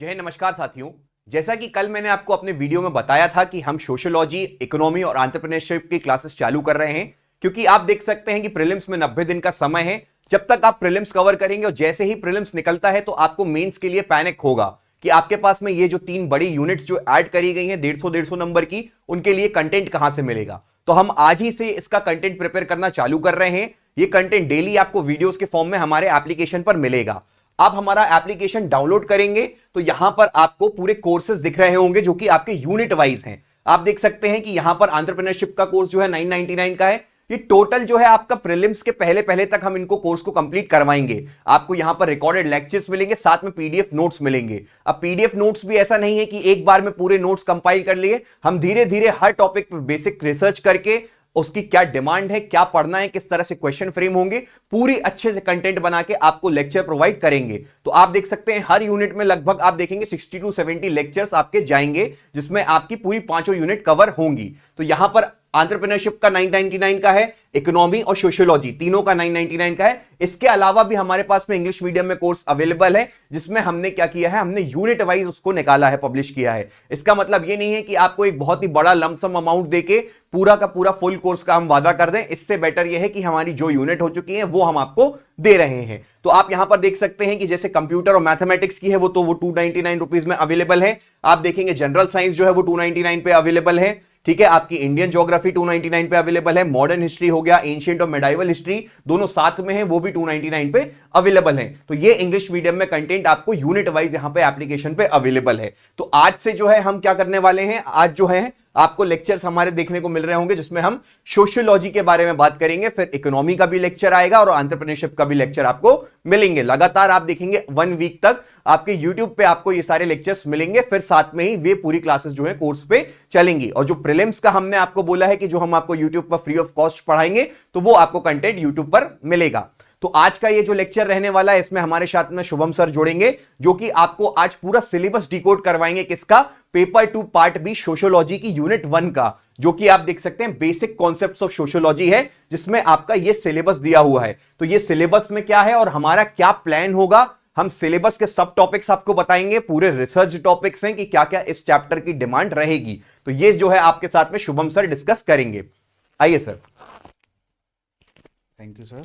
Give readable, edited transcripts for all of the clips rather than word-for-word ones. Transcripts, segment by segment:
जय नमस्कार साथियों। जैसा कि कल मैंने आपको अपने वीडियो में बताया था कि हम सोशियोलॉजी, इकोनॉमी और एंटरप्रेन्योरशिप की क्लासेस चालू कर रहे हैं, क्योंकि आप देख सकते हैं कि प्रीलिम्स में 90 दिन का समय है। जब तक आप प्रीलिम्स कवर करेंगे और जैसे ही प्रीलिम्स निकलता है तो आपको मेंस के लिए पैनिक होगा कि आपके पास में ये जो 3 बड़ी यूनिट्स जो ऐड करी गई हैं 150 नंबर की, उनके लिए कंटेंट कहां से मिलेगा। तो हम आज ही से इसका कंटेंट प्रिपेयर करना चालू कर रहे हैं। ये कंटेंट डेली आपको वीडियोस के फॉर्म में हमारे एप्लीकेशन पर मिलेगा। आप हमारा एप्लीकेशन डाउनलोड करेंगे तो यहां पर आपको पूरे कोर्सेज दिख रहे होंगे जो कि आपके यूनिट वाइज हैं। आप देख सकते हैं कि यहां पर एंटरप्रेन्योरशिप का कोर्स जो है 999 का है। ये टोटल जो है आपका प्रीलिम्स के पहले पहले तक हम इनको कोर्स को कंप्लीट करवाएंगे। आपको यहां पर रिकॉर्डेड लेक्चर्स मिलेंगे, साथ में पीडीएफ नोट्स मिलेंगे। अब पीडीएफ नोट्स भी ऐसा नहीं है कि एक बार में पूरे नोट्स कंपाइल कर लिए, हम धीरे धीरे हर टॉपिक पर बेसिक रिसर्च करके उसकी क्या डिमांड है, क्या पढ़ना है, किस तरह से क्वेश्चन फ्रेम होंगे, पूरी अच्छे से कंटेंट बना के आपको लेक्चर प्रोवाइड करेंगे। तो आप देख सकते हैं हर यूनिट में लगभग आप देखेंगे 60 to 70 लेक्चर्स आपके जाएंगे, जिसमें आपकी पूरी पांचों यूनिट कवर होंगी। तो यहां पर एंटरप्रेन्योरशिप का 999 का है, इकोनॉमी और सोशियोलॉजी तीनों का 999 का है। इसके अलावा भी हमारे पास में इंग्लिश मीडियम में कोर्स अवेलेबल है, जिसमें हमने क्या किया है, हमने यूनिट वाइज उसको निकाला है, पब्लिश किया है। इसका मतलब ये नहीं है कि आपको एक बहुत ही बड़ा लमसम अमाउंट देके पूरा का पूरा फुल कोर्स का हम वादा कर दें। इससे बेटर यह है कि हमारी जो यूनिट हो चुकी है वो हम आपको दे रहे हैं। तो आप यहां पर देख सकते हैं कि जैसे कंप्यूटर और मैथमेटिक्स की है वो 299 रुपीज में अवेलेबल है। आप देखेंगे जनरल साइंस जो है वो 299 पे अवेलेबल है। ठीक है, आपकी इंडियन ज्योग्राफी 299 पे अवेलेबल है। मॉडर्न हिस्ट्री हो गया, एंशिएंट और मेडाइवल हिस्ट्री दोनों साथ में है, वो भी 299 पे अवेलेबल है। तो ये इंग्लिश मीडियम में कंटेंट आपको यूनिट वाइज यहां पे एप्लीकेशन पे अवेलेबल है। तो आज से जो है हम क्या करने वाले हैं, आज जो है आपको लेक्चर्स हमारे देखने को मिल रहे होंगे, जिसमें हम सोशियोलॉजी के बारे में बात करेंगे, फिर इकोनॉमी का भी लेक्चर आएगा और एंटरप्रेन्योरशिप का भी लेक्चर आपको मिलेंगे। लगातार आप देखेंगे 1 वीक तक आपके यूट्यूब पे आपको ये सारे लेक्चर्स मिलेंगे, फिर साथ में ही वे पूरी क्लासेस जो है कोर्स पे चलेंगी। और जो प्रीलिम्स का हमने आपको बोला है कि जो हम आपको यूट्यूब पर फ्री ऑफ कॉस्ट पढ़ाएंगे, तो वो आपको कंटेंट यूट्यूब पर मिलेगा। तो आज का ये जो लेक्चर रहने वाला है, इसमें हमारे साथ में शुभम सर जुड़ेंगे, जो कि आपको आज पूरा सिलेबस डिकोड करवाएंगे। किसका? पेपर 2 पार्ट बी सोशियोलॉजी की यूनिट 1 का, जो कि आप देख सकते हैं बेसिक कॉन्सेप्ट्स ऑफ सोशियोलॉजी है, जिसमें आपका ये सिलेबस दिया हुआ है। तो ये सिलेबस में क्या है और हमारा क्या प्लान होगा, हम सिलेबस के सब टॉपिक्स आपको बताएंगे, पूरे रिसर्च टॉपिक्स हैं कि क्या क्या इस चैप्टर की डिमांड रहेगी। तो ये जो है आपके साथ में शुभम सर डिस्कस करेंगे। आइए sir. Thank you sir.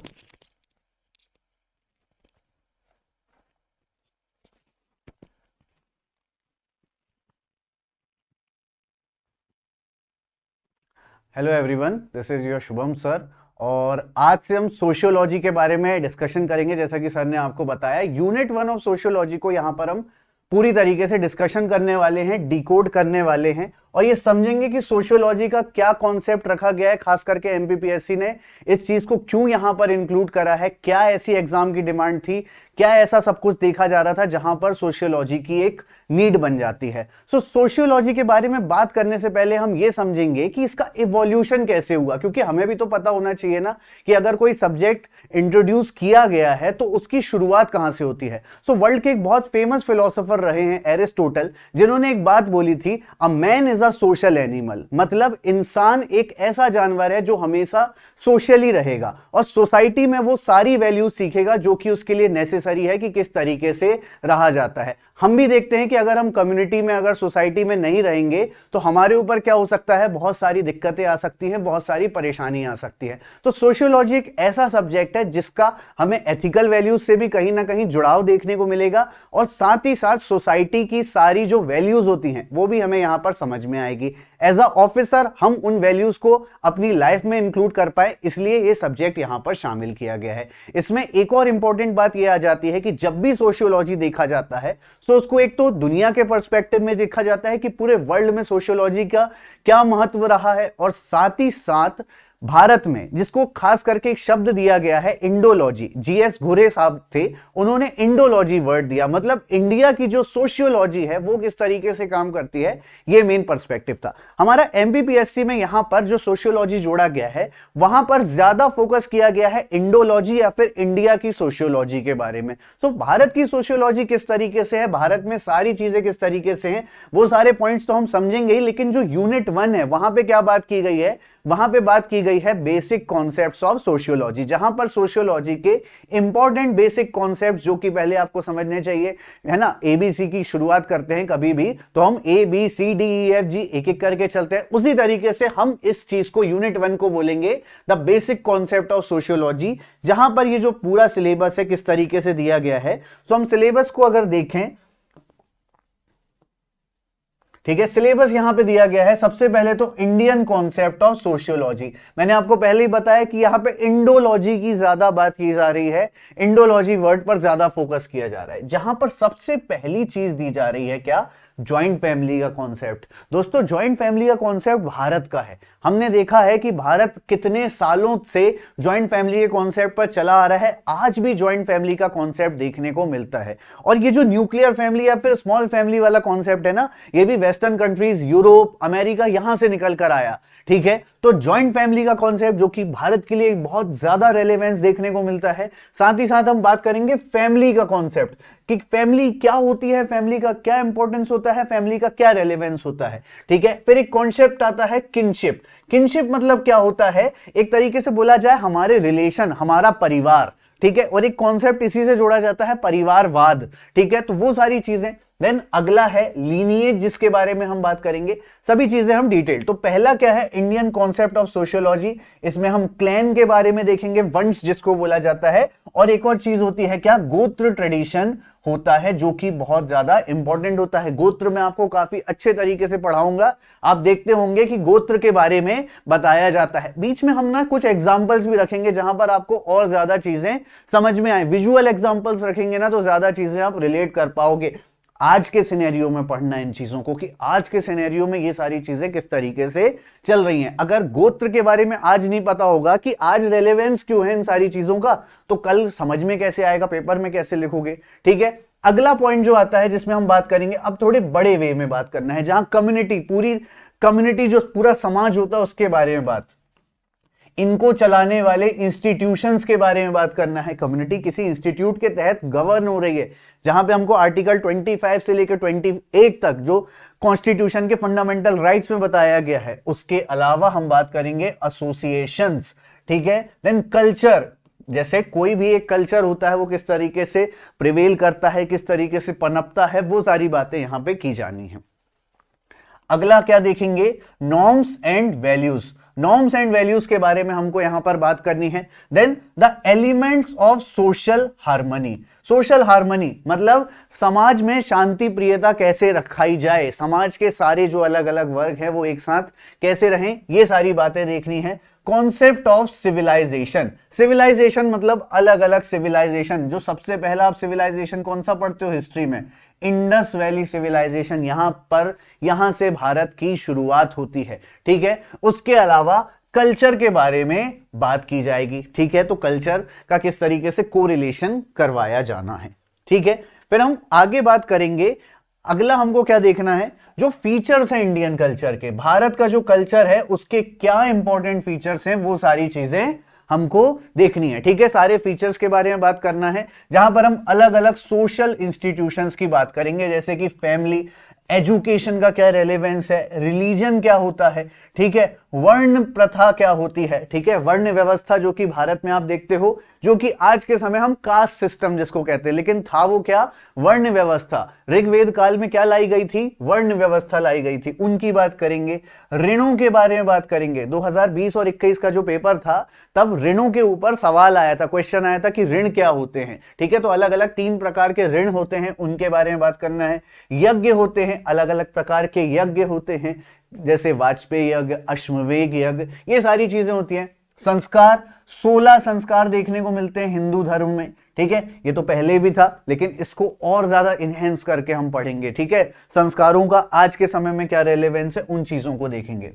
Hello everyone, this is your Shubham sir और आज से हम सोशियोलॉजी के बारे में डिस्कशन करेंगे। जैसा कि सर ने आपको बताया, यूनिट 1 ऑफ सोशियोलॉजी को यहाँ पर हम पूरी तरीके से डिस्कशन करने वाले हैं, डिकोड करने वाले हैं और ये समझेंगे कि सोशियोलॉजी का क्या कॉन्सेप्ट रखा गया है। खास करके एमपीपीएससी ने इस चीज को क्यों यहां पर इंक्लूड करा है, क्या ऐसी एग्जाम की डिमांड थी, क्या ऐसा सब कुछ देखा जा रहा था जहां पर सोशियोलॉजी की एक नीड बन जाती है। सो सोशियोलॉजी के बारे में बात करने से पहले हम ये समझेंगे कि इसका इवोल्यूशन कैसे हुआ, क्योंकि हमें भी तो पता होना चाहिए ना कि अगर कोई सब्जेक्ट इंट्रोड्यूस किया गया है तो उसकी शुरुआत कहां से होती है। सो वर्ल्ड के एक बहुत फेमस फिलोसोफर रहे हैं एरिस्टोटल, जिन्होंने एक बात बोली थी, a man is a social animal, मतलब इंसान एक ऐसा जानवर है जो हमेशा सोशली रहेगा और सोसाइटी में वो सारी वैल्यूज सीखेगा जो कि उसके लिए नेसेसरी है कि किस तरीके से रहा जाता है। हम भी देखते हैं कि अगर हम कम्युनिटी में, अगर सोसाइटी में नहीं रहेंगे तो हमारे ऊपर क्या हो सकता है, बहुत सारी दिक्कतें आ सकती हैं, बहुत सारी परेशानियां आ सकती हैं। तो सोशियोलॉजी एक ऐसा सब्जेक्ट है जिसका हमें एथिकल वैल्यूज से भी कहीं ना कहीं जुड़ाव देखने को मिलेगा और साथ ही साथ सोसाइटी की सारी जो वैल्यूज होती हैं वो भी हमें यहां पर समझ में आएगी। एज अ ऑफिसर हम उन वैल्यूज को अपनी लाइफ में इंक्लूड कर पाए, इसलिए ये सब्जेक्ट यहां पर शामिल किया गया है। इसमें एक और इंपॉर्टेंट बात यह आ जाती है कि जब भी सोशियोलॉजी देखा जाता है तो उसको एक तो दुनिया के पर्सपेक्टिव में देखा जाता है कि पूरे वर्ल्ड में सोशियोलॉजी का क्या महत्व रहा है, और साथ ही साथ भारत में जिसको खास करके एक शब्द दिया गया है इंडोलॉजी, जीएस घुरे साहब थे, उन्होंने इंडोलॉजी वर्ड दिया, मतलब इंडिया की जो सोशियोलॉजी है वो किस तरीके से काम करती है, ये मेन पर्सपेक्टिव था हमारा। एमपीपीएससी में यहां पर जो सोशियोलॉजी जोड़ा गया है वहां पर ज्यादा फोकस किया गया है इंडोलॉजी या फिर इंडिया की सोशियोलॉजी के बारे में। तो भारत की सोशियोलॉजी किस तरीके से है, भारत में सारी चीजें किस तरीके से हैं, वो सारे पॉइंट्स तो हम समझेंगे ही, लेकिन जो यूनिट 1 है वहां पे क्या बात की गई है, वहां पे बात की गई है बेसिक कॉन्सेप्ट्स ऑफ सोशियोलॉजी, जहां पर सोशियोलॉजी के इंपॉर्टेंट बेसिक कॉन्सेप्ट जो कि पहले आपको समझने चाहिए, है ना। एबीसी की शुरुआत करते हैं कभी भी तो हम ABCDEFG एक एक करके चलते हैं, उसी तरीके से हम इस चीज को यूनिट 1 को बोलेंगे the basic concept of sociology, जहां पर ये जो पूरा सिलेबस है किस तरीके से दिया गया है। तो हम सिलेबस को अगर देखें, ठीक है, सिलेबस यहां पे दिया गया है। सबसे पहले तो इंडियन कॉन्सेप्ट ऑफ सोशियोलॉजी, मैंने आपको पहले ही बताया कि यहां पे इंडोलॉजी की ज्यादा बात की जा रही है, इंडोलॉजी वर्ड पर ज्यादा फोकस किया जा रहा है, जहां पर सबसे पहली चीज दी जा रही है क्या, ज्वाइंट फैमिली का कॉन्सेप्ट। दोस्तों ज्वाइंट फैमिली का कॉन्सेप्ट भारत का है, हमने देखा है कि भारत कितने सालों से ज्वाइंट फैमिली के कॉन्सेप्ट पर चला आ रहा है, आज भी ज्वाइंट फैमिली का कॉन्सेप्ट देखने को मिलता है। और ये जो न्यूक्लियर फैमिली या फिर स्मॉल फैमिली वाला कॉन्सेप्ट है ना, ये भी वेस्टर्न कंट्रीज, यूरोप, अमेरिका, यहां से निकल कर आया, ठीक है। तो ज्वाइंट फैमिली का कॉन्सेप्ट जो कि भारत के लिए बहुत ज्यादा रेलेवेंस देखने को मिलता है। साथ ही साथ हम बात करेंगे फैमिली का कॉन्सेप्ट कि फैमिली क्या होती है, फैमिली का क्या इंपॉर्टेंस होता है, फैमिली का क्या रेलेवेंस होता है, ठीक है। फिर एक कॉन्सेप्ट आता है किनशिप। किनशिप मतलब क्या होता है, एक तरीके से बोला जाए हमारे रिलेशन, हमारा परिवार, ठीक है। और एक कॉन्सेप्ट इसी से जोड़ा जाता है परिवारवाद, ठीक है। तो वो सारी चीजें। देन अगला है लीनिएज, जिसके बारे में हम बात करेंगे, सभी चीजें हम डिटेल। तो पहला क्या है, इंडियन कॉन्सेप्ट ऑफ सोशियोलॉजी, इसमें हम क्लैन के बारे में देखेंगे, वंश जिसको बोला जाता है। और एक और चीज होती है क्या, गोत्र ट्रेडिशन होता है, जो कि बहुत ज्यादा इंपॉर्टेंट होता है। गोत्र में आपको काफी अच्छे तरीके से पढ़ाऊंगा, आप देखते होंगे कि गोत्र के बारे में बताया जाता है। बीच में हम ना कुछ एग्जांपल्स भी रखेंगे जहां पर आपको और ज्यादा चीजें समझ में आए, विजुअल एग्जांपल्स रखेंगे ना तो ज्यादा चीजें आप रिलेट कर पाओगे। आज के सिनेरियो में पढ़ना इन चीजों को कि आज के सिनेरियो में ये सारी चीजें किस तरीके से चल रही हैं। अगर गोत्र के बारे में आज नहीं पता होगा कि आज रेलेवेंस क्यों है इन सारी चीजों का, तो कल समझ में कैसे आएगा, पेपर में कैसे लिखोगे, ठीक है। अगला पॉइंट जो आता है जिसमें हम बात करेंगे, अब थोड़े बड़े वे में बात करना है, जहां कम्युनिटी, पूरी कम्युनिटी जो पूरा समाज होता है उसके बारे में बात, इनको चलाने वाले इंस्टीट्यूशंस के बारे में बात करना है। कम्युनिटी किसी इंस्टीट्यूट के तहत गवर्न हो रही है, जहां पे हमको आर्टिकल 25 से लेकर 28 तक जो कॉन्स्टिट्यूशन के फंडामेंटल राइट्स में बताया गया है। उसके अलावा हम बात करेंगे एसोसिएशंस, ठीक है। देन कल्चर, जैसे कोई भी एक कल्चर होता है वो किस तरीके से प्रिवेल करता है, किस तरीके से पनपता है, वो सारी बातें यहां पे की जानी है। अगला क्या देखेंगे, norms and values. Norms and values के बारे में हमको यहां पर बात करनी है। Then the elements of social harmony. Social harmony मतलब समाज में शांति प्रियता कैसे रखाई जाए, समाज के सारे जो अलग अलग वर्ग हैं वो एक साथ कैसे रहें, ये सारी बातें देखनी है। Concept of civilisation. सिविलाइजेशन मतलब अलग अलग सिविलाइजेशन। जो सबसे पहला आप सिविलाइजेशन कौन सा पढ़ते हो हिस्ट्री में, इंडस वैली सिविलाइजेशन, यहां से भारत की शुरुआत होती है, ठीक है। उसके अलावा कल्चर के बारे में बात की जाएगी, ठीक है। तो कल्चर का किस तरीके से कोरिलेशन करवाया जाना है, ठीक है। फिर हम आगे बात करेंगे, अगला हमको क्या देखना है, जो फीचर्स हैं इंडियन कल्चर के, भारत का जो कल्चर है उसके क्या इंपॉर्टेंट फीचर्स हैं, वो सारी चीजें हमको देखनी है, ठीक है। सारे फीचर्स के बारे में बात करना है, जहां पर हम अलग अलग सोशल इंस्टीट्यूशंस की बात करेंगे, जैसे कि फैमिली, एजुकेशन का क्या रेलेवेंस है, रिलीजन क्या होता है, ठीक है, वर्ण प्रथा क्या होती है, ठीक है, वर्ण व्यवस्था जो कि भारत में आप देखते हो, जो कि आज के समय हम कास्ट सिस्टम जिसको कहते हैं, लेकिन था वो क्या, वर्ण व्यवस्था। ऋग्वेद काल में क्या लाई गई थी, वर्ण व्यवस्था लाई गई थी, उनकी बात करेंगे। ऋणों के बारे में बात करेंगे। 2020 और 21 का जो पेपर था तब ऋणों के ऊपर सवाल आया था, क्वेश्चन आया था कि ऋण क्या होते हैं, ठीक है। तो अलग अलग 3 प्रकार के ऋण होते हैं, उनके बारे में बात करना है। यज्ञ होते हैं, अलग अलग प्रकार के यज्ञ होते हैं, जैसे वाजपेयी यज्ञ, अश्वमेध यज्ञ, ये सारी चीजें होती हैं। संस्कार, 16 संस्कार देखने को मिलते हैं हिंदू धर्म में, ठीक है। ये तो पहले भी था लेकिन इसको और ज्यादा इनहेंस करके हम पढ़ेंगे, ठीक है। संस्कारों का आज के समय में क्या रेलेवेंस है, उन चीजों को देखेंगे।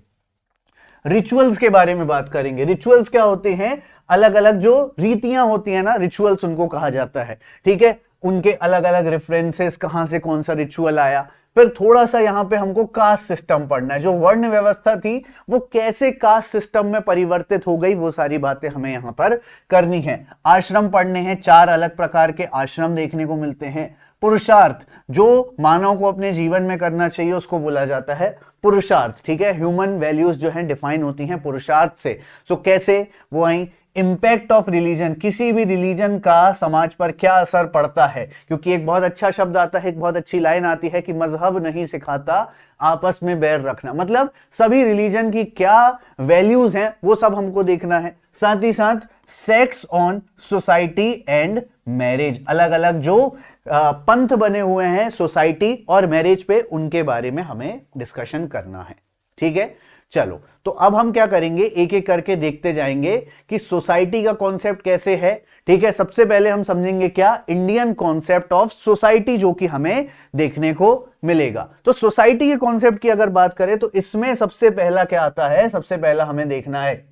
रिचुअल्स के बारे में बात करेंगे। रिचुअल्स क्या होते हैं, अलग अलग जो रीतियां होती है ना, रिचुअल्स उनको कहा जाता है, ठीक है। उनके अलग अलग रेफरेंसेस, कहां से कौन सा रिचुअल आया, फिर थोड़ा सा यहां पे हमको कास्ट सिस्टम पढ़ना है, जो वर्ण व्यवस्था थी वो कैसे कास्ट सिस्टम में परिवर्तित हो गई, वो सारी बातें हमें यहां पर करनी है। आश्रम पढ़ने हैं, 4 अलग प्रकार के आश्रम देखने को मिलते हैं। पुरुषार्थ, जो मानव को अपने जीवन में करना चाहिए उसको बोला जाता है पुरुषार्थ, ठीक है। ह्यूमन वैल्यूज जो हैं डिफाइन होती हैं पुरुषार्थ से। सो कैसे वो आई, इंपैक्ट ऑफ रिलीजन, किसी भी रिलीजन का समाज पर क्या असर पड़ता है, क्योंकि एक बहुत अच्छा शब्द आता है, एक बहुत अच्छी लाइन आती है कि मजहब नहीं सिखाता आपस में बैर रखना, मतलब सभी रिलीजन की क्या वैल्यूज हैं वो सब हमको देखना है। साथ ही साथ sex on society and marriage, अलग अलग जो पंथ बने हुए हैं सोसाइटी और मैरिज पे, उनके बारे में हमें डिस्कशन करना है, ठीक है। चलो, तो अब हम क्या करेंगे, एक एक करके देखते जाएंगे कि सोसाइटी का कॉन्सेप्ट कैसे है, ठीक है। सबसे पहले हम समझेंगे क्या, इंडियन कॉन्सेप्ट ऑफ सोसाइटी, जो कि हमें देखने को मिलेगा। तो सोसाइटी के कॉन्सेप्ट की अगर बात करें तो इसमें सबसे पहला क्या आता है, सबसे पहला हमें देखना है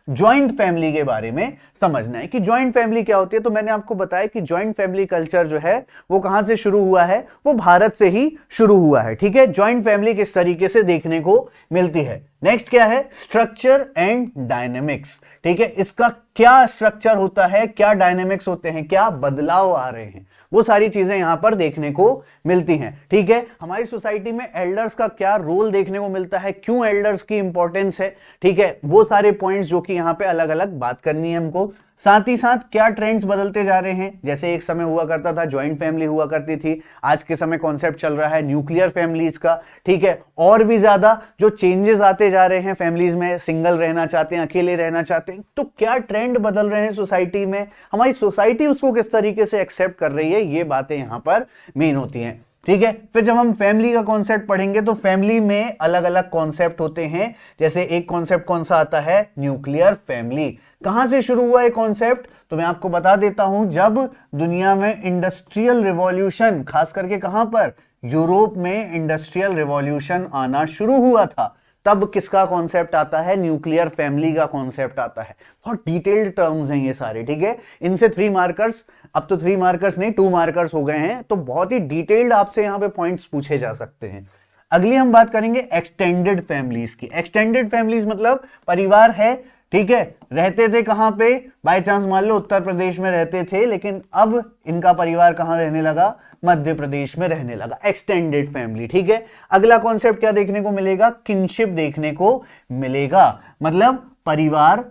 ज्वाइंट फैमिली के बारे में समझना है कि ज्वाइंट फैमिली क्या होती है। तो मैंने आपको बताया कि ज्वाइंट फैमिली कल्चर जो है वो कहां से शुरू हुआ है, वो भारत से ही शुरू हुआ है, ठीक है। ज्वाइंट फैमिली किस तरीके से देखने को मिलती है। नेक्स्ट क्या है, स्ट्रक्चर एंड डायनेमिक्स, ठीक है। इसका क्या स्ट्रक्चर होता है, क्या डायनेमिक्स होते हैं, क्या बदलाव आ रहे हैं, वो सारी चीजें यहां पर देखने को मिलती हैं, ठीक है। हमारी सोसाइटी में एल्डर्स का क्या रोल देखने को मिलता है, क्यों एल्डर्स की इंपॉर्टेंस है, ठीक है। वो सारे पॉइंट्स जो कि यहां पे अलग अलग बात करनी है हमको। साथ ही साथ क्या ट्रेंड्स बदलते जा रहे हैं, जैसे एक समय हुआ करता था ज्वाइंट फैमिली हुआ करती थी, आज के समय कॉन्सेप्ट चल रहा है न्यूक्लियर फैमिलीज का, ठीक है। और भी ज्यादा जो चेंजेस आते जा रहे हैं फैमिलीज में, सिंगल रहना चाहते हैं, अकेले रहना चाहते हैं, तो क्या ट्रेंड बदल रहे हैं सोसाइटी में, हमारी सोसाइटी उसको किस तरीके से एक्सेप्ट कर रही है, ये बातें यहां पर मेन होती हैं, ठीक है। फिर जब हम फैमिली का कॉन्सेप्ट पढ़ेंगे तो फैमिली में अलग अलग कॉन्सेप्ट होते हैं, जैसे एक कॉन्सेप्ट कौन सा आता है, न्यूक्लियर फैमिली। कहां से शुरू हुआ है कॉन्सेप्ट, तो मैं आपको बता देता हूं, जब दुनिया में इंडस्ट्रियल रिवॉल्यूशन, खास करके कहां पर, यूरोप में इंडस्ट्रियल रिवॉल्यूशन आना शुरू हुआ था, तब किसका कॉन्सेप्ट आता है, न्यूक्लियर फैमिली का कॉन्सेप्ट आता है। बहुत डिटेल्ड टर्म्स हैं ये सारे, ठीक है। इनसे 3 मार्कर्स, अब तो 3 मार्कर्स नहीं 2 मार्कर्स हो गए हैं, तो बहुत ही डिटेल्ड आपसे यहां पे पॉइंट्स पूछे जा सकते हैं। अगली हम बात करेंगे एक्सटेंडेड फैमिलीज की। एक्सटेंडेड फैमिलीज मतलब परिवार है, ठीक है, रहते थे कहां पे, बाय चांस मान लो उत्तर प्रदेश में रहते थे, लेकिन अब इनका परिवार कहां रहने लगा, मध्य प्रदेश में रहने लगा, एक्सटेंडेड फैमिली, ठीक है। अगला कॉन्सेप्ट क्या देखने को मिलेगा, किनशिप देखने को मिलेगा, मतलब परिवार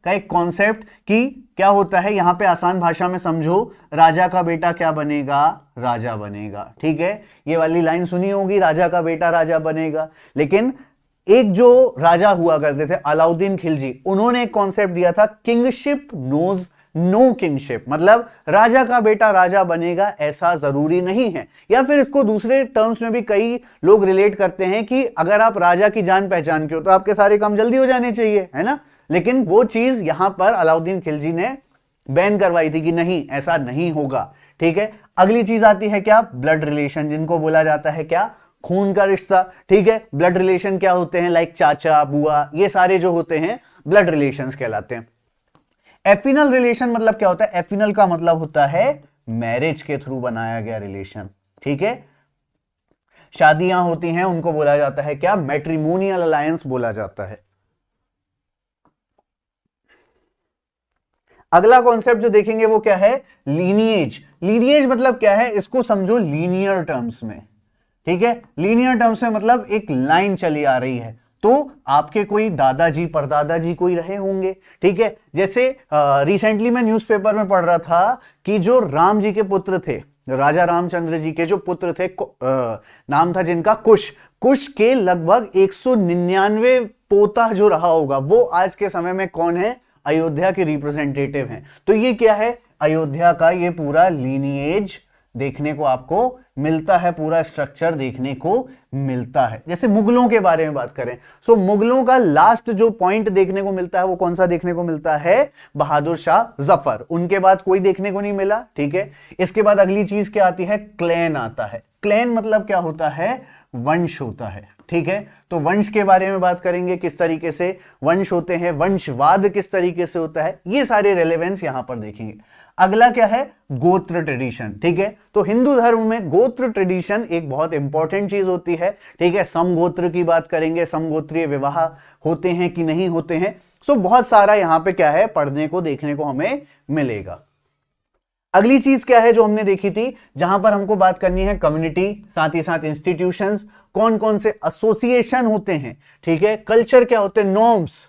का एक कॉन्सेप्ट कि क्या होता है, यहां पे आसान भाषा में समझो, राजा का बेटा क्या बनेगा, राजा बनेगा, ठीक है। ये वाली लाइन सुनी होगी, राजा का बेटा राजा बनेगा। लेकिन एक जो राजा हुआ करते थे अलाउद्दीन खिलजी, उन्होंने एक कॉन्सेप्ट दिया था, किंगशिप नोज नो किंगशिप, मतलब राजा का बेटा राजा बनेगा ऐसा जरूरी नहीं है। या फिर इसको दूसरे टर्म्स में भी कई लोग रिलेट करते हैं कि अगर आप राजा की जान पहचान के हो तो आपके सारे काम जल्दी हो जाने चाहिए, है ना। लेकिन वो चीज यहां पर अलाउद्दीन खिलजी ने बैन करवाई थी कि नहीं, ऐसा नहीं होगा, ठीक है। अगली चीज आती है क्या, ब्लड रिलेशन, जिनको बोला जाता है क्या, खून का रिश्ता, ठीक है। ब्लड रिलेशन क्या होते हैं, लाइक चाचा बुआ, ये सारे जो होते हैं ब्लड रिलेशंस कहलाते हैं। एफिनल रिलेशन मतलब क्या होता है, एफिनल का मतलब होता है मैरिज के थ्रू बनाया गया रिलेशन, ठीक है। शादियां होती हैं उनको बोला जाता है क्या, मैट्रिमोनियल अलायंस बोला जाता है। अगला कॉन्सेप्ट जो देखेंगे वो क्या है, लीनिएज। लीनिएज मतलब क्या है, इसको समझो लीनियर टर्म्स में, ठीक है। लीनियर टर्म्स में मतलब एक लाइन चली आ रही है, तो आपके कोई दादाजी परदादाजी कोई रहे होंगे, ठीक है। जैसे रिसेंटली मैं न्यूज़पेपर में पढ़ रहा था कि जो राम जी के पुत्र थे, राजा रामचंद्र जी के जो पुत्र थे, नाम था जिनका कुश, कुश के लगभग 199 पोता जो रहा होगा, वो आज के समय में कौन है, अयोध्या के रिप्रेजेंटेटिव हैं। तो ये क्या है, अयोध्या का ये पूरा लीनिएज देखने को आपको मिलता है, पूरा स्ट्रक्चर देखने को मिलता है। जैसे मुगलों के बारे में बात करें, सो मुगलों का लास्ट जो पॉइंट देखने को मिलता है वो कौन सा देखने को मिलता है, बहादुर शाह जफर। उनके बाद कोई देखने को नहीं मिला, ठीक है। इसके बाद अगली चीज क्या आती है, क्लैन आता है। क्लैन मतलब क्या होता है, वंश होता है, ठीक है, तो वंश के बारे में बात करेंगे, किस तरीके से वंश होते हैं, वंशवाद किस तरीके से होता है, ये सारे रेलेवेंस यहां पर देखेंगे। अगला क्या है, गोत्र ट्रेडिशन। ठीक है, तो हिंदू धर्म में गोत्र ट्रेडिशन एक बहुत इंपॉर्टेंट चीज होती है। ठीक है, समगोत्र की बात करेंगे, समगोत्रीय विवाह होते हैं कि नहीं होते हैं। सो बहुत सारा यहां पे क्या है, पढ़ने को देखने को हमें मिलेगा। अगली चीज क्या है जो हमने देखी थी, जहां पर हमको बात करनी है कम्युनिटी, साथ ही साथ इंस्टीट्यूशंस, कौन कौन से एसोसिएशन होते हैं। ठीक है, कल्चर क्या होते हैं, नॉर्म्स।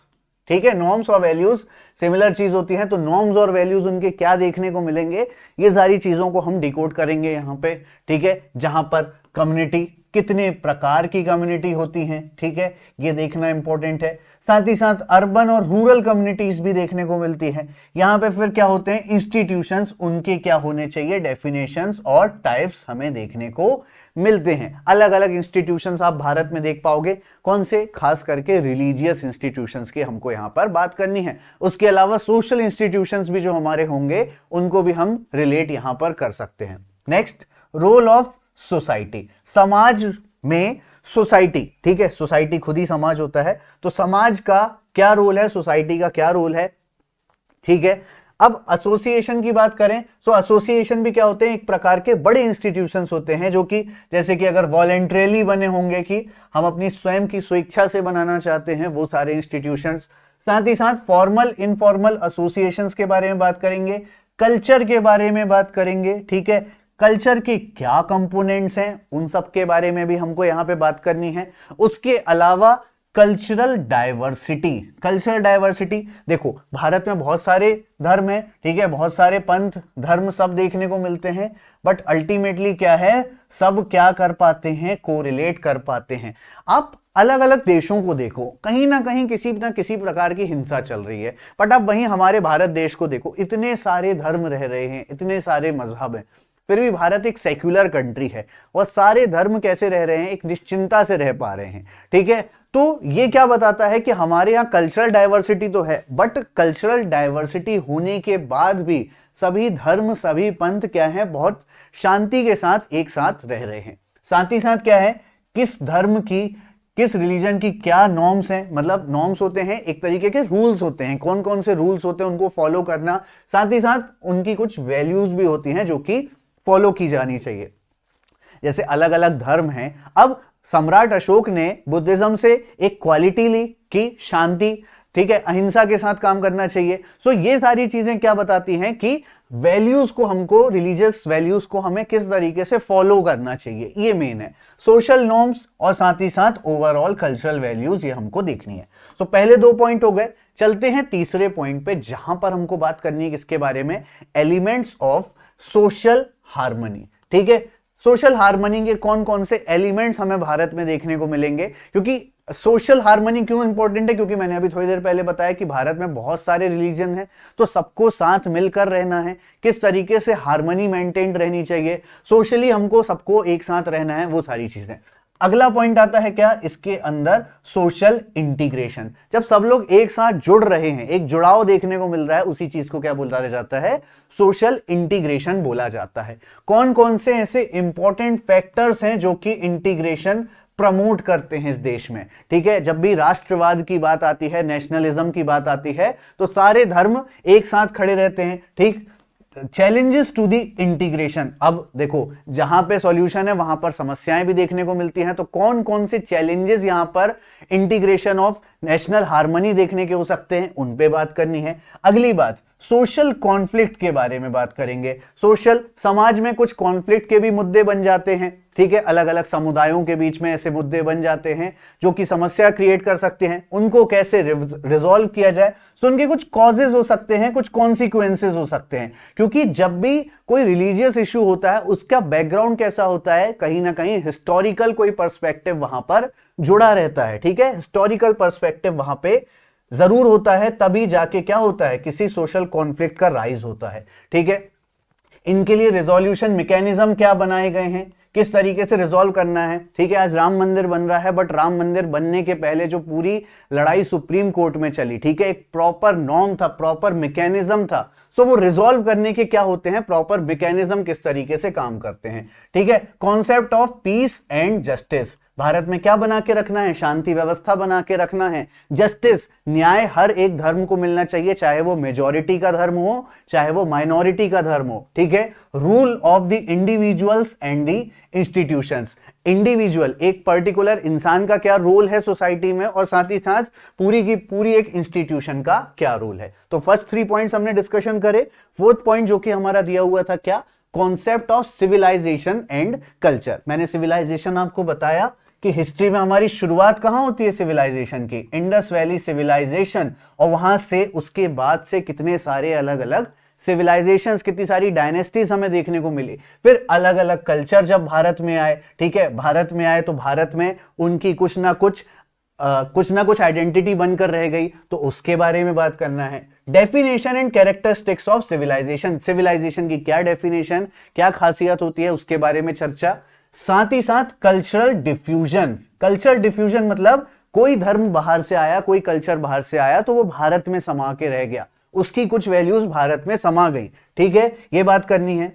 ठीक है, नॉर्म्स और वैल्यूज सिमिलर चीज होती है, तो नॉर्म्स और वैल्यूज उनके क्या देखने को मिलेंगे, ये सारी चीजों को हम डिकोड करेंगे यहां पे। ठीक है, जहां पर कम्युनिटी, कितने प्रकार की कम्युनिटी होती हैं, ठीक है, ये देखना इंपॉर्टेंट है। साथ ही साथ अर्बन और रूरल कम्युनिटीज भी देखने को मिलती है। यहां पे फिर क्या होते हैं, इंस्टीट्यूशंस, उनके क्या होने चाहिए, डेफिनेशंस और टाइप्स हमें देखने को मिलते हैं। अलग अलग इंस्टीट्यूशंस आप भारत में देख पाओगे, कौन से, खास करके रिलीजियस इंस्टीट्यूशंस की हमको यहां पर बात करनी है। उसके अलावा सोशल इंस्टीट्यूशंस भी जो हमारे होंगे उनको भी हम रिलेट यहां पर कर सकते हैं। नेक्स्ट, रोल ऑफ सोसाइटी, समाज में सोसाइटी। ठीक है, सोसाइटी खुद ही समाज होता है, तो समाज का क्या रोल है, सोसाइटी का क्या रोल है। ठीक है, अब एसोसिएशन की बात करें तो एसोसिएशन भी क्या होते हैं, एक प्रकार के बड़े इंस्टीट्यूशंस होते हैं, जो कि जैसे कि अगर वॉलेंटरीली बने होंगे कि हम अपनी स्वयं की स्वेच्छा से बनाना चाहते हैं, वो सारे इंस्टीट्यूशंस। साथ ही साथ फॉर्मल इनफॉर्मल एसोसिएशंस के बारे में बात करेंगे, कल्चर के बारे में बात करेंगे। ठीक है, कल्चर के क्या कंपोनेंट्स हैं, उन सब के बारे में भी हमको यहां पे बात करनी है। उसके अलावा कल्चरल डाइवर्सिटी, कल्चरल डाइवर्सिटी, देखो भारत में बहुत सारे धर्म हैं, ठीक है, बहुत सारे पंथ धर्म सब देखने को मिलते हैं, बट अल्टीमेटली क्या है, सब क्या कर पाते हैं, कोरिलेट कर पाते हैं। आप अलग अलग देशों को देखो, कहीं ना कहीं किसी ना किसी प्रकार की हिंसा चल रही है, बट आप वहीं हमारे भारत देश को देखो, इतने सारे धर्म रह रहे हैं, इतने सारे मजहब हैं, फिर भी भारत एक सेक्युलर कंट्री है और सारे धर्म कैसे रह रहे हैं, एक निश्चिंतता से रह पा रहे हैं। ठीक है, तो ये क्या बताता है कि हमारे यहाँ कल्चरल डाइवर्सिटी तो है, बट कल्चरल डाइवर्सिटी होने के बाद भी सभी धर्म, सभी पंथ क्या है, बहुत शांति के साथ एक साथ रह रहे हैं। साथ ही साथ क्या है, किस धर्म की, किस रिलीजन की क्या नॉर्म्स हैं, मतलब नॉर्म्स होते हैं, एक तरीके के रूल्स होते हैं, कौन कौन से रूल्स होते हैं उनको फॉलो करना। साथ ही साथ उनकी कुछ वैल्यूज भी होती हैं जो कि फॉलो की जानी चाहिए। जैसे अलग अलग धर्म हैं, अब सम्राट अशोक ने बुद्धिज्म से एक क्वालिटी ली कि शांति, ठीक है, अहिंसा के साथ काम करना चाहिए। सो ये सारी चीजें क्या बताती हैं कि वैल्यूज को हमको, रिलीजियस वैल्यूज को हमें किस तरीके से फॉलो करना चाहिए, ये मेन है। सोशल नॉर्म्स और साथ ही साथ ओवरऑल कल्चरल वैल्यूज, ये हमको देखनी है। सो पहले 2 पॉइंट हो गए, चलते हैं तीसरे पॉइंट पे, जहां पर हमको बात करनी है किसके बारे में, एलिमेंट्स ऑफ सोशल हार्मनी। ठीक है, सोशल हार्मनी के कौन कौन से एलिमेंट्स हमें भारत में देखने को मिलेंगे, क्योंकि सोशल हार्मनी क्यों इंपॉर्टेंट है, क्योंकि मैंने अभी थोड़ी देर पहले बताया कि भारत में बहुत सारे रिलीजन हैं, तो सबको साथ मिलकर रहना है, किस तरीके से हार्मनी मेंटेन रहनी चाहिए, सोशली हमको सबको एक साथ रहना है, वो सारी चीजें। अगला पॉइंट आता है क्या, इसके अंदर सोशल इंटीग्रेशन, जब सब लोग एक साथ जुड़ रहे हैं, एक जुड़ाव देखने को मिल रहा है, उसी चीज को क्या बोला जाता है, सोशल इंटीग्रेशन बोला जाता है। कौन कौन से ऐसे इंपॉर्टेंट फैक्टर्स हैं जो कि इंटीग्रेशन प्रमोट करते हैं इस देश में। ठीक है, जब भी राष्ट्रवाद की बात आती है, नेशनलिज्म की बात आती है, तो सारे धर्म एक साथ खड़े रहते हैं। ठीक, चैलेंजेस टू द इंटीग्रेशन, अब देखो जहां पे सॉल्यूशन है वहां पर समस्याएं भी देखने को मिलती हैं, तो कौन कौन से चैलेंजेस यहां पर इंटीग्रेशन ऑफ नेशनल हार्मनी देखने के हो सकते हैं, उन पे बात करनी है। अगली बात, सोशल कॉन्फ्लिक्ट के बारे में बात करेंगे। सोशल, समाज में कुछ कॉन्फ्लिक्ट के भी मुद्दे बन जाते हैं, ठीक है, अलग अलग समुदायों के बीच में ऐसे मुद्दे बन जाते हैं जो कि समस्या क्रिएट कर सकते हैं, उनको कैसे रिजॉल्व किया जाए। सो उनके कुछ कॉजेज हो सकते हैं, कुछ कॉन्सिक्वेंसेज हो सकते हैं, क्योंकि जब भी कोई रिलीजियस इश्यू होता है उसका बैकग्राउंड कैसा होता है, कहीं ना कहीं हिस्टोरिकल कोई पर्सपेक्टिव वहां पर जुड़ा रहता है। ठीक है, हिस्टोरिकल पर्सपेक्टिव वहां पे जरूर होता है, तभी जाके क्या होता है, किसी सोशल कॉन्फ्लिक्ट का राइज होता है। ठीक है, इनके लिए रिजोल्यूशन मैकेनिज्म क्या बनाए गए हैं, किस तरीके से रिजॉल्व करना है। ठीक है, आज राम मंदिर बन रहा है, बट राम मंदिर बनने के पहले जो पूरी लड़ाई सुप्रीम कोर्ट में चली, ठीक है, एक प्रॉपर नॉर्म था, प्रॉपर मैकेनिज्म था। सो वो रिजॉल्व करने के क्या होते हैं, प्रॉपर मैकेनिज्म किस तरीके से काम करते हैं। ठीक है, concept of peace and justice, Bharat में क्या बना के रखना है, शांति व्यवस्था बना के रखना है। जस्टिस, न्याय हर एक धर्म को मिलना चाहिए, चाहे वो मेजॉरिटी का धर्म हो चाहे वो माइनॉरिटी का धर्म हो। ठीक है, rule of the individuals and the institutions, individual एक पर्टिकुलर इंसान का क्या रोल है सोसाइटी में, और साथ ही साथ पूरी की पूरी एक इंस्टीट्यूशन का क्या रोल है। तो फर्स्ट 3 पॉइंट्स हमने डिस्कशन करे। फोर्थ पॉइंट जो कि हमारा दिया हुआ था क्या, concept of civilisation and culture. मैंने सिविलाइजेशन आपको बताया कि हिस्ट्री में हमारी शुरुआत कहां होती है सिविलाइजेशन की, इंडस वैली सिविलाइजेशन, और वहां से उसके बाद से कितने सारे अलग अलग सिविलाइजेशंस, कितनी सारी डायनेस्टीज हमें देखने को मिली। फिर अलग अलग कल्चर जब भारत में आए, ठीक है, भारत में आए तो भारत में उनकी कुछ ना कुछ आइडेंटिटी बनकर रह गई, तो उसके बारे में बात करना है। Definition and characteristics of civilisation, civilisation की क्या डेफिनेशन, क्या खासियत होती है, उसके बारे में चर्चा। साथ ही साथ कल्चरल डिफ्यूजन, कल्चरल डिफ्यूजन मतलब कोई धर्म बाहर से आया, कोई कल्चर बाहर से आया तो वो भारत में समा के रह गया, उसकी कुछ वैल्यूज भारत में समा गई। ठीक है, ये बात करनी है।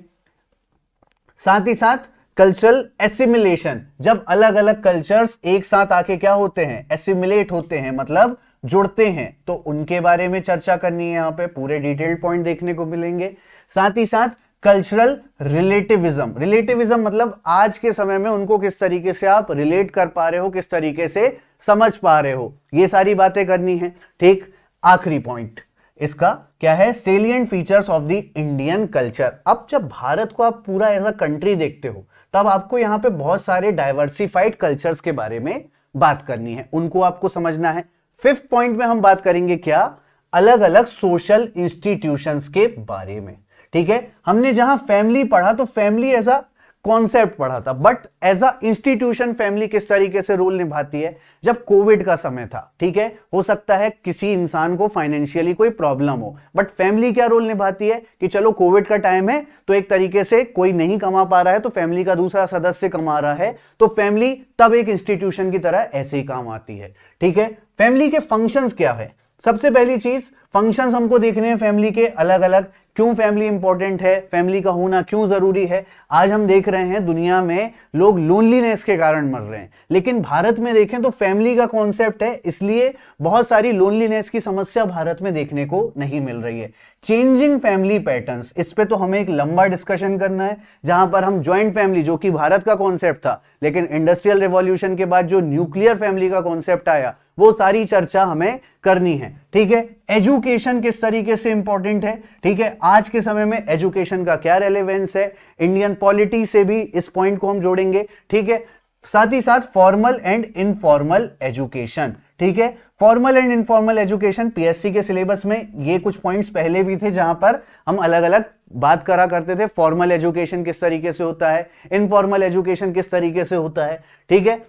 साथ ही साथ कल्चरल एसिमिलेशन, जब अलग अलग कल्चर्स एक साथ आके क्या होते हैं, एसिमिलेट होते हैं, मतलब जुड़ते हैं, तो उनके बारे में चर्चा करनी है। यहां पे पूरे डिटेल्ड पॉइंट देखने को मिलेंगे। साथ ही साथ कल्चरल रिलेटिविज्म, रिलेटिविज्म मतलब आज के समय में उनको किस तरीके से आप रिलेट कर पा रहे हो, किस तरीके से समझ पा रहे हो, ये सारी बातें करनी है। ठीक, आखिरी पॉइंट इसका क्या है, salient features of the Indian culture. अब जब भारत को आप पूरा एज अ कंट्री देखते हो, तब आपको यहां पे बहुत सारे डाइवर्सिफाइड कल्चर्स के बारे में बात करनी है, उनको आपको समझना है। फिफ्थ पॉइंट में हम बात करेंगे क्या, अलग अलग सोशल इंस्टीट्यूशंस के बारे में। ठीक है, हमने जहां फैमिली पढ़ा तो फैमिली एज अ कॉन्सेप्ट पढ़ा था, but as a institution family किस तरीके से रोल निभाती है। जब कोविड का समय था, ठीक है, हो सकता है किसी इंसान को फाइनेंशियली कोई प्रॉब्लम हो, बट फैमिली क्या रोल निभाती है कि चलो कोविड का टाइम है तो एक तरीके से कोई नहीं कमा पा रहा है तो फैमिली का दूसरा सदस्य कमा रहा है, तो फैमिली तब एक इंस्टीट्यूशन की तरह ऐसे ही काम आती है। ठीक है, फैमिली के फंक्शंस क्या है, सबसे पहली चीज फंक्शंस हमको देखने हैं फैमिली के अलग अलग, क्यों फैमिली इंपॉर्टेंट है, फैमिली का होना क्यों जरूरी है। आज हम देख रहे हैं दुनिया में लोग लोनलीनेस के कारण मर रहे हैं, लेकिन भारत में देखें तो फैमिली का कॉन्सेप्ट है, इसलिए बहुत सारी लोनलीनेस की समस्या भारत में देखने को नहीं मिल रही है। चेंजिंग फैमिली पैटर्न्स, इस पे तो हमें एक लंबा डिस्कशन करना है, जहां पर हम ज्वाइंट फैमिली जो कि भारत का कॉन्सेप्ट था, लेकिन इंडस्ट्रियल रिवॉल्यूशन के बाद जो न्यूक्लियर फैमिली का कॉन्सेप्ट आया, वो सारी चर्चा हमें करनी है। ठीक है, एजुकेशन किस तरीके से इंपॉर्टेंट है, ठीक है, आज के समय में एजुकेशन का क्या रेलेवेंस है, इंडियन पॉलिटी से भी इस पॉइंट को हम जोड़ेंगे। ठीक है, साथ ही साथ फॉर्मल एंड इनफॉर्मल एजुकेशन। ठीक है, formal and informal education PSC के सिलेबस में ये कुछ पॉइंट्स पहले भी थे, जहां पर हम अलग अलग बात करा करते थे, फॉर्मल एजुकेशन किस तरीके से होता है, इनफॉर्मल एजुकेशन किस तरीके से होता है। ठीक है,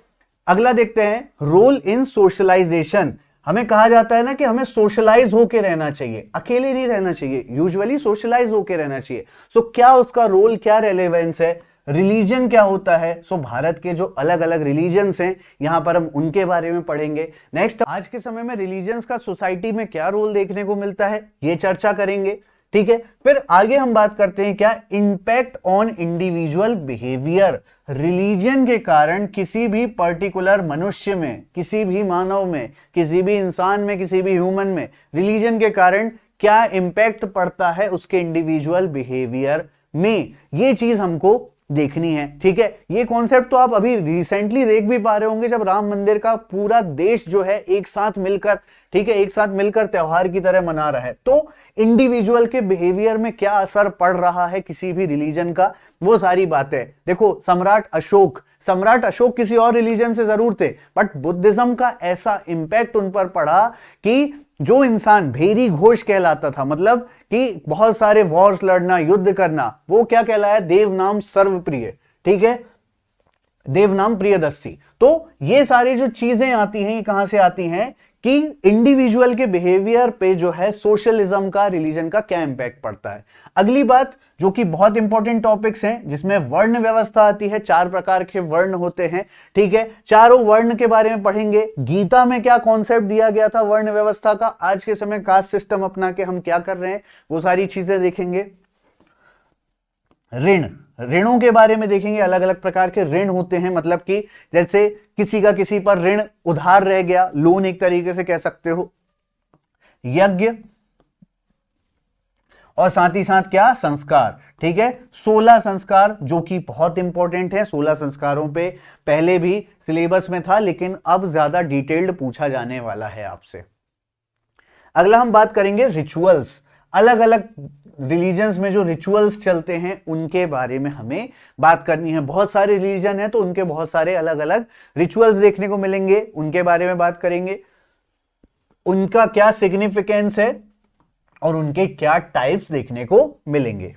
अगला देखते हैं, रोल इन सोशलाइजेशन। हमें कहा जाता है ना कि हमें सोशलाइज होके रहना चाहिए, अकेले नहीं रहना चाहिए, यूजुअली सोशलाइज होके रहना चाहिए। सो क्या उसका रोल, क्या रेलेवेंस है, रिलीजन क्या होता है। सो भारत के जो अलग अलग रिलीजन्स हैं, यहां पर हम उनके बारे में पढ़ेंगे। नेक्स्ट, आज के समय में रिलीजन्स का सोसाइटी में क्या रोल देखने को मिलता है, ये चर्चा करेंगे। ठीक है, फिर आगे हम बात करते हैं क्या, impact on individual behaviour. Religion के कारण किसी भी पर्टिकुलर मनुष्य में, किसी भी मानव में, किसी भी इंसान में, किसी भी ह्यूमन में रिलीजन के कारण क्या इंपैक्ट पड़ता है उसके इंडिविजुअल बिहेवियर में, ये चीज हमको देखनी है। ठीक है, ये कॉन्सेप्ट तो आप अभी रिसेंटली देख भी पा रहे होंगे, जब राम मंदिर का पूरा देश जो है एक साथ मिलकर, ठीक है, एक साथ मिलकर त्योहार की तरह मना रहा है, तो इंडिविजुअल के बिहेवियर में क्या असर पड़ रहा है किसी भी रिलीजन का, वो सारी बातें। देखो, सम्राट अशोक किसी और रिलीजन से जरूर थे, बट बुद्धिज्म का ऐसा इंपैक्ट उन पर पड़ा कि जो इंसान भेरी घोष कहलाता था, मतलब कि बहुत सारे वॉर्स लड़ना, युद्ध करना, वो क्या कहलाया, देवनाम सर्वप्रिय। ठीक है, देवनाम प्रियदर्शी। तो ये सारी जो चीजें आती हैं, ये कहां से आती हैं कि इंडिविजुअल के बिहेवियर पे जो है सोशलिज्म का, रिलीजन का क्या इंपैक्ट पड़ता है। अगली बात जो कि बहुत इंपॉर्टेंट टॉपिक्स हैं, जिसमें वर्ण व्यवस्था आती है। 4 प्रकार के वर्ण होते हैं, ठीक है। चारों वर्ण के बारे में पढ़ेंगे। गीता में क्या कॉन्सेप्ट दिया गया था वर्ण व्यवस्था का, आज के समय कास्ट सिस्टम अपना के हम क्या कर रहे हैं, वो सारी चीजें देखेंगे। ऋणों के बारे में देखेंगे। अलग अलग प्रकार के ऋण होते हैं, मतलब कि जैसे किसी का किसी पर ऋण उधार रह गया, लोन एक तरीके से कह सकते हो। यज्ञ और साथ ही साथ क्या, संस्कार, ठीक है। 16 संस्कार जो कि बहुत इंपॉर्टेंट है। 16 संस्कारों पे पहले भी सिलेबस में था, लेकिन अब ज्यादा डिटेल्ड पूछा जाने वाला है आपसे। अगला हम बात करेंगे रिचुअल्स। अलग अलग रिलीजन्स में जो रिचुअल्स चलते हैं उनके बारे में हमें बात करनी है। बहुत सारे रिलीजन है तो उनके बहुत सारे अलग अलग रिचुअल्स देखने को मिलेंगे, उनके बारे में बात करेंगे। उनका क्या सिग्निफिकेंस है और उनके क्या टाइप्स देखने को मिलेंगे।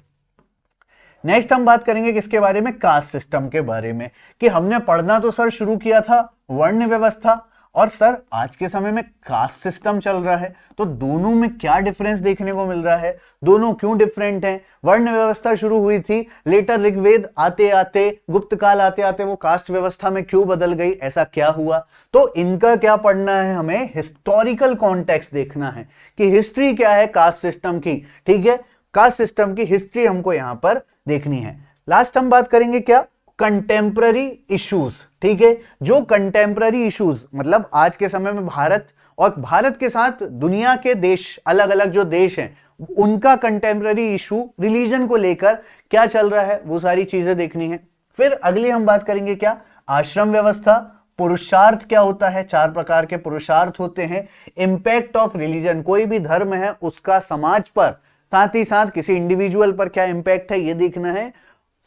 नेक्स्ट हम बात करेंगे किसके बारे में, कास्ट सिस्टम के बारे में। कि हमने पढ़ना तो सर शुरू किया था वर्ण व्यवस्था, और सर आज के समय में कास्ट सिस्टम चल रहा है, तो दोनों में क्या डिफरेंस देखने को मिल रहा है, दोनों क्यों डिफरेंट हैं। वर्ण व्यवस्था शुरू हुई थी, लेटर ऋग्वेद आते आते, गुप्त काल आते आते वो कास्ट व्यवस्था में क्यों बदल गई, ऐसा क्या हुआ। तो इनका क्या पढ़ना है, हमें हिस्टोरिकल कॉन्टेक्स्ट देखना है कि हिस्ट्री क्या है कास्ट सिस्टम की, ठीक है। कास्ट सिस्टम की हिस्ट्री हमको यहां पर देखनी है। लास्ट हम बात करेंगे क्या, कंटेम्पररी इश्यूज, ठीक है। जो कंटेम्पररी इश्यूज मतलब आज के समय में भारत और भारत के साथ दुनिया के देश, अलग अलग जो देश हैं, उनका कंटेम्पररी इशू रिलीजन को लेकर क्या चल रहा है, वो सारी चीजें देखनी है। फिर अगली हम बात करेंगे क्या, आश्रम व्यवस्था। पुरुषार्थ क्या होता है, 4 प्रकार के पुरुषार्थ होते हैं। इंपैक्ट ऑफ रिलीजन, कोई भी धर्म है उसका समाज पर, साथ ही साथ किसी इंडिविजुअल पर क्या इंपैक्ट है, ये देखना है।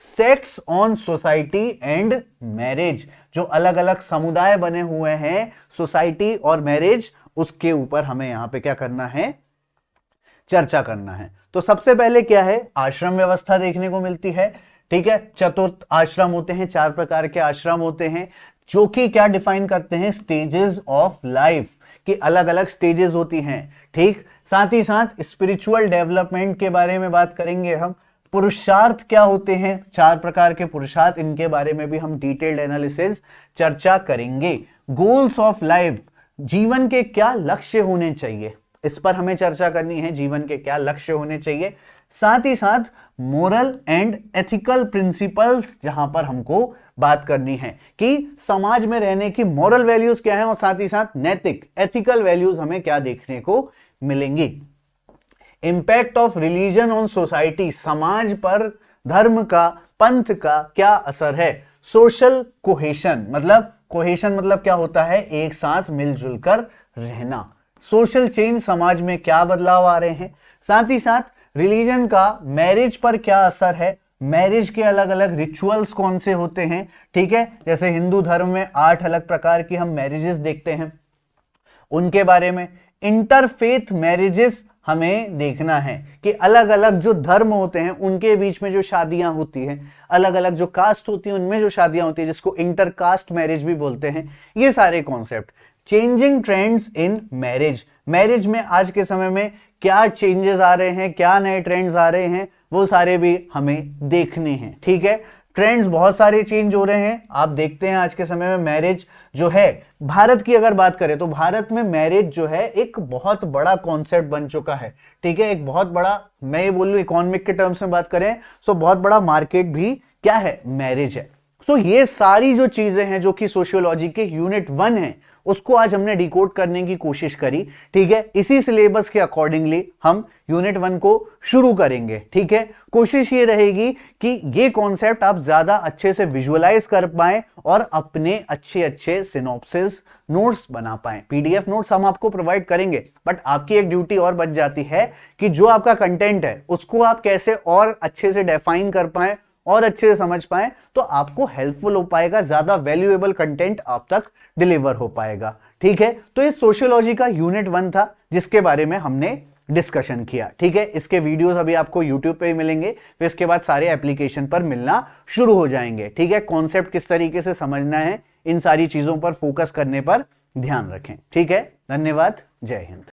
Sex on society and marriage, जो अलग अलग समुदाय बने हुए हैं, सोसाइटी और मैरिज, उसके ऊपर हमें यहां पे क्या करना है, चर्चा करना है। तो सबसे पहले क्या है, आश्रम व्यवस्था देखने को मिलती है, ठीक है। चतुर्थ आश्रम होते हैं, 4 प्रकार के आश्रम होते हैं, जो कि क्या डिफाइन करते हैं, स्टेजेस ऑफ लाइफ की अलग अलग स्टेजेस होती हैं, ठीक। साथ ही साथ स्पिरिचुअल डेवलपमेंट के बारे में बात करेंगे हम। पुरुषार्थ क्या होते हैं, 4 प्रकार के पुरुषार्थ, इनके बारे में भी हम डिटेल्ड एनालिसिस चर्चा करेंगे। गोल्स ऑफ लाइफ, जीवन के क्या लक्ष्य होने चाहिए, इस पर हमें चर्चा करनी है, जीवन के क्या लक्ष्य होने चाहिए। साथ ही साथ मोरल एंड एथिकल प्रिंसिपल्स, जहां पर हमको बात करनी है कि समाज में रहने की मोरल वैल्यूज क्या है, और साथ ही साथ नैतिक एथिकल वैल्यूज हमें क्या देखने को मिलेंगी। Impact of religion on society, समाज पर धर्म का, पंथ का क्या असर है। सोशल कोहेशन, मतलब कोहेशन मतलब क्या होता है, एक साथ मिलजुल कर रहना। सोशल चेंज, समाज में क्या बदलाव आ रहे हैं। साथ ही साथ रिलीजन का मैरिज पर क्या असर है, मैरिज के अलग अलग रिचुअल्स कौन से होते हैं, ठीक है। जैसे हिंदू धर्म में 8 अलग प्रकार की हम मैरिजेस देखते हैं, उनके बारे में। इंटरफेथ मैरिजेस हमें देखना है कि अलग अलग जो धर्म होते हैं उनके बीच में जो शादियां होती हैं, अलग अलग जो कास्ट होती हैं उनमें जो शादियां होती है, जिसको इंटरकास्ट मैरिज भी बोलते हैं, ये सारे concept. Changing trends in marriage, marriage में आज के समय में क्या चेंजेस आ रहे हैं, क्या नए ट्रेंड्स आ रहे हैं, वो सारे भी हमें देखने हैं, ठीक है। ट्रेंड्स बहुत सारे चेंज हो रहे हैं, आप देखते हैं आज के समय में मैरिज जो है, भारत की अगर बात करें तो भारत में मैरिज जो है एक बहुत बड़ा कॉन्सेप्ट बन चुका है, ठीक है। एक बहुत बड़ा, मैं ये बोलूं इकोनॉमिक के टर्म्स में बात करें तो बहुत बड़ा मार्केट भी क्या है, मैरिज है। सो ये सारी जो चीजें हैं जो कि सोशियोलॉजी के यूनिट 1 है, उसको आज हमने डिकोड करने की कोशिश करी, ठीक है। इसी सिलेबस के अकॉर्डिंगली हम यूनिट 1 को शुरू करेंगे, ठीक है। कोशिश ये रहेगी कि ये कॉन्सेप्ट आप ज्यादा अच्छे से विजुअलाइज कर पाएं और अपने अच्छे अच्छे सिनॉप्सिस नोट्स बना पाएं। पीडीएफ नोट्स हम आपको प्रोवाइड करेंगे, बट आपकी एक ड्यूटी और बच जाती है कि जो आपका कंटेंट है उसको आप कैसे और अच्छे से डिफाइन कर पाएं और अच्छे से समझ पाएं, तो आपको हेल्पफुल हो पाएगा, ज्यादा वैल्यूएबल कंटेंट आप तक डिलीवर हो पाएगा, ठीक है। तो ये सोशियोलॉजी का यूनिट 1 था जिसके बारे में हमने डिस्कशन किया, ठीक है। इसके वीडियोस अभी आपको YouTube पे ही मिलेंगे, फिर इसके बाद सारे एप्लीकेशन पर मिलना शुरू हो जाएंगे, ठीक है। कॉन्सेप्ट किस तरीके से समझना है, इन सारी चीजों पर फोकस करने पर ध्यान रखें। ठीक है, धन्यवाद, जय हिंद।